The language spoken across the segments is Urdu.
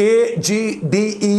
AGDE।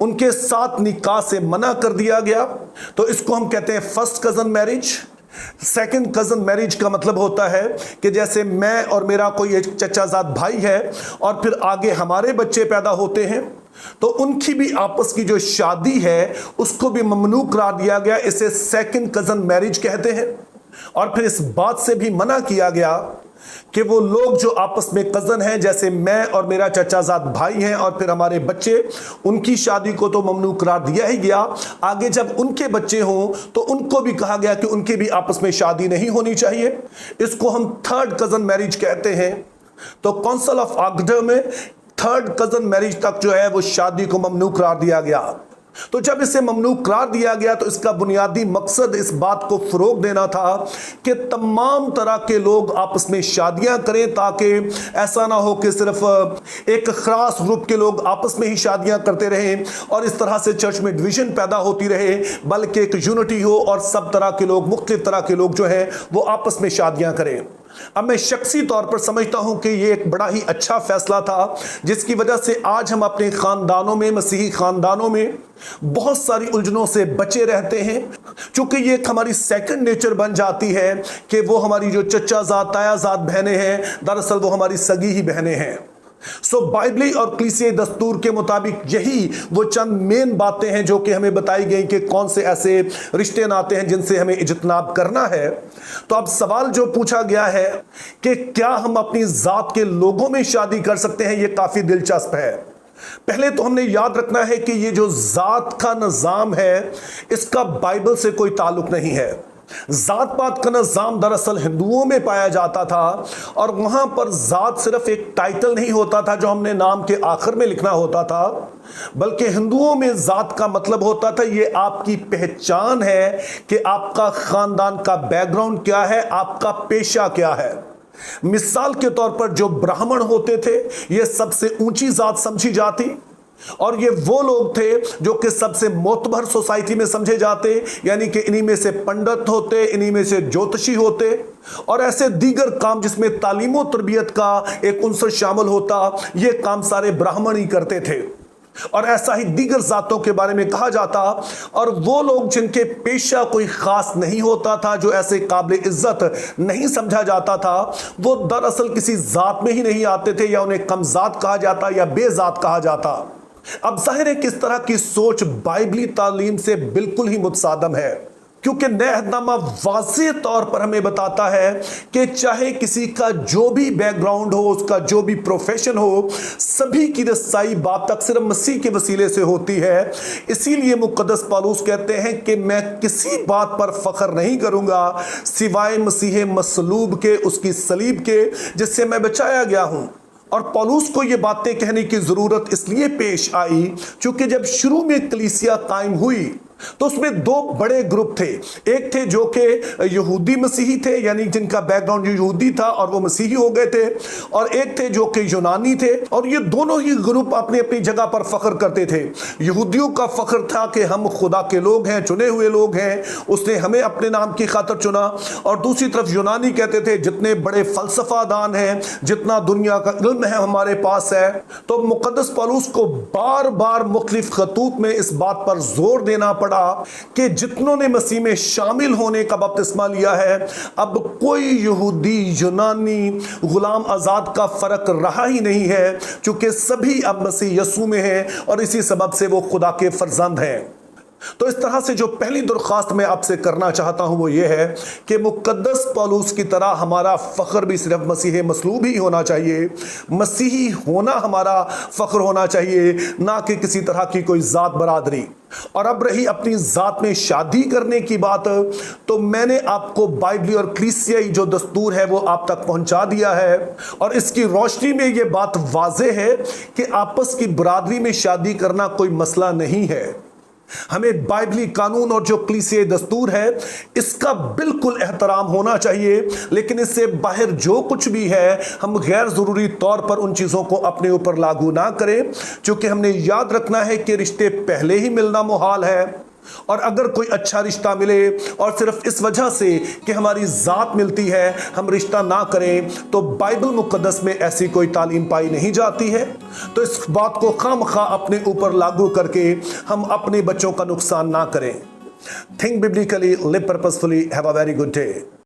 ان کے ساتھ نکاح سے منع کر دیا گیا، تو اس کو ہم کہتے ہیں first cousin marriage. Second cousin marriage کا مطلب ہوتا ہے کہ جیسے میں اور میرا کوئی ایک چچا زاد بھائی ہے اور پھر آگے ہمارے بچے پیدا ہوتے ہیں، تو ان کی بھی آپس کی جو شادی ہے اس کو بھی ممنوع قرار دیا گیا، اسے سیکنڈ کزن میرج کہتے ہیں۔ اور پھر اس بات سے بھی منع کیا گیا کہ وہ لوگ جو آپس میں کزن ہیں، جیسے میں اور میرا چچا زاد بھائی ہیں اور پھر ہمارے بچے، ان کی شادی کو تو ممنوع قرار دیا ہی گیا، آگے جب ان کے بچے ہوں تو ان کو بھی کہا گیا کہ ان کے بھی آپس میں شادی نہیں ہونی چاہیے۔ اس کو ہم تھرڈ کزن میرج کہتے ہیں۔ تو کونسل آف آگڈر میں تھرڈ کزن میرج تک جو ہے وہ شادی کو ممنوع قرار دیا گیا۔ تو جب اسے ممنوع قرار دیا گیا تو اس کا بنیادی مقصد اس بات کو فروغ دینا تھا کہ تمام طرح کے لوگ آپس میں شادیاں کریں، تاکہ ایسا نہ ہو کہ صرف ایک خاص گروپ کے لوگ آپس میں ہی شادیاں کرتے رہیں اور اس طرح سے چرچ میں ڈویژن پیدا ہوتی رہے، بلکہ ایک یونٹی ہو اور سب طرح کے لوگ، مختلف طرح کے لوگ جو ہیں وہ آپس میں شادیاں کریں۔ اب میں شخصی طور پر سمجھتا ہوں کہ یہ ایک بڑا ہی اچھا فیصلہ تھا، جس کی وجہ سے آج ہم اپنے خاندانوں میں، مسیحی خاندانوں میں بہت ساری الجھنوں سے بچے رہتے ہیں، چونکہ یہ ایک ہماری سیکنڈ نیچر بن جاتی ہے کہ وہ ہماری جو چچا زاد، تایا زاد بہنیں ہیں، دراصل وہ ہماری سگی ہی بہنیں ہیں۔ بائبلی اور کلیسیائی دستور کے مطابق یہی وہ چند مین باتیں ہیں جو کہ ہمیں بتائی گئی کہ کون سے ایسے رشتے ناتے ہیں جن سے ہمیں اجتناب کرنا ہے۔ تو اب سوال جو پوچھا گیا ہے کہ کیا ہم اپنی ذات کے لوگوں میں شادی کر سکتے ہیں، یہ کافی دلچسپ ہے۔ پہلے تو ہم نے یاد رکھنا ہے کہ یہ جو ذات کا نظام ہے اس کا بائبل سے کوئی تعلق نہیں ہے۔ ذات پات کا نظام دراصل ہندوؤں میں پایا جاتا تھا، اور وہاں پر ذات صرف ایک ٹائٹل نہیں ہوتا تھا جو ہم نے نام کے آخر میں لکھنا ہوتا تھا، بلکہ ہندوؤں میں ذات کا مطلب ہوتا تھا یہ آپ کی پہچان ہے کہ آپ کا خاندان کا بیک گراؤنڈ کیا ہے، آپ کا پیشہ کیا ہے۔ مثال کے طور پر جو برہمن ہوتے تھے یہ سب سے اونچی ذات سمجھی جاتی، اور یہ وہ لوگ تھے جو کہ سب سے معتبر سوسائٹی میں سمجھے جاتے، یعنی کہ انہی میں سے پنڈت ہوتے، انہی میں سے جوتشی ہوتے، اور ایسے دیگر کام جس میں تعلیم و تربیت کا ایک عنصر شامل ہوتا، یہ کام سارے برہمن ہی کرتے تھے۔ اور ایسا ہی دیگر ذاتوں کے بارے میں کہا جاتا، اور وہ لوگ جن کے پیشہ کوئی خاص نہیں ہوتا تھا، جو ایسے قابل عزت نہیں سمجھا جاتا تھا، وہ دراصل کسی ذات میں ہی نہیں آتے تھے، یا انہیں کم ذات کہا جاتا یا بے ذات کہا جاتا۔ اب ظاہر ہے کہ اس طرح کی سوچ بائبلی تعلیم سے بالکل ہی متصادم ہے، کیونکہ نیا عہد نامہ واضح طور پر ہمیں بتاتا ہے کہ چاہے کسی کا جو بھی بیک گراؤنڈ ہو، اس کا جو بھی پروفیشن ہو، سبھی کی رسائی باپ تک صرف مسیح کے وسیلے سے ہوتی ہے۔ اسی لیے مقدس پالوس کہتے ہیں کہ میں کسی بات پر فخر نہیں کروں گا سوائے مسیح مصلوب کے، اس کی صلیب کے، جس سے میں بچایا گیا ہوں۔ اور پولس کو یہ باتیں کہنے کی ضرورت اس لیے پیش آئی چونکہ جب شروع میں کلیسیا قائم ہوئی تو اس میں دو بڑے گروپ تھے۔ ایک تھے جو کہ یہودی مسیحی تھے، یعنی جن کا بیک گراؤنڈ یہودی تھا اور وہ مسیحی ہو گئے تھے، اور ایک تھے جو کہ یونانی تھے، اور یہ دونوں ہی گروپ اپنی اپنی جگہ پر فخر کرتے تھے۔ یہودیوں کا فخر تھا کہ ہم خدا کے لوگ ہیں، چنے ہوئے لوگ ہیں، اس نے ہمیں اپنے نام کی خاطر چنا، اور دوسری طرف یونانی کہتے تھے جتنے بڑے فلسفہ دان ہیں، جتنا دنیا کا علم ہے ہمارے پاس ہے۔ تو مقدس پولس کو بار بار مختلف خطوط میں اس بات پر زور دینا پڑا کہ جتنوں نے مسیح میں شامل ہونے کا بپتسمہ لیا ہے، اب کوئی یہودی، یونانی، غلام آزاد کا فرق رہا ہی نہیں ہے، چونکہ سبھی اب مسیح یسوع میں ہیں اور اسی سبب سے وہ خدا کے فرزند ہیں۔ تو اس طرح سے جو پہلی درخواست میں آپ سے کرنا چاہتا ہوں وہ یہ ہے کہ مقدس پولس کی طرح ہمارا فخر بھی صرف مسیح مصلوب ہی ہونا چاہیے، مسیحی ہونا ہمارا فخر ہونا چاہیے، نہ کہ کسی طرح کی کوئی ذات برادری۔ اور اب رہی اپنی ذات میں شادی کرنے کی بات، تو میں نے آپ کو بائبلی اور کلیسیائی جو دستور ہے وہ آپ تک پہنچا دیا ہے، اور اس کی روشنی میں یہ بات واضح ہے کہ آپس کی برادری میں شادی کرنا کوئی مسئلہ نہیں ہے۔ ہمیں بائبلی قانون اور جو کلیسیائی دستور ہے اس کا بالکل احترام ہونا چاہیے، لیکن اس سے باہر جو کچھ بھی ہے ہم غیر ضروری طور پر ان چیزوں کو اپنے اوپر لاگو نہ کریں، چونکہ ہم نے یاد رکھنا ہے کہ رشتے پہلے ہی ملنا محال ہے، اور اگر کوئی اچھا رشتہ ملے اور صرف اس وجہ سے کہ ہماری ذات ملتی ہے ہم رشتہ نہ کریں، تو بائبل مقدس میں ایسی کوئی تعلیم پائی نہیں جاتی ہے۔ تو اس بات کو خواہ مخواہ اپنے اوپر لاگو کر کے ہم اپنے بچوں کا نقصان نہ کریں۔ Think biblically, live purposefully. Have a very good day.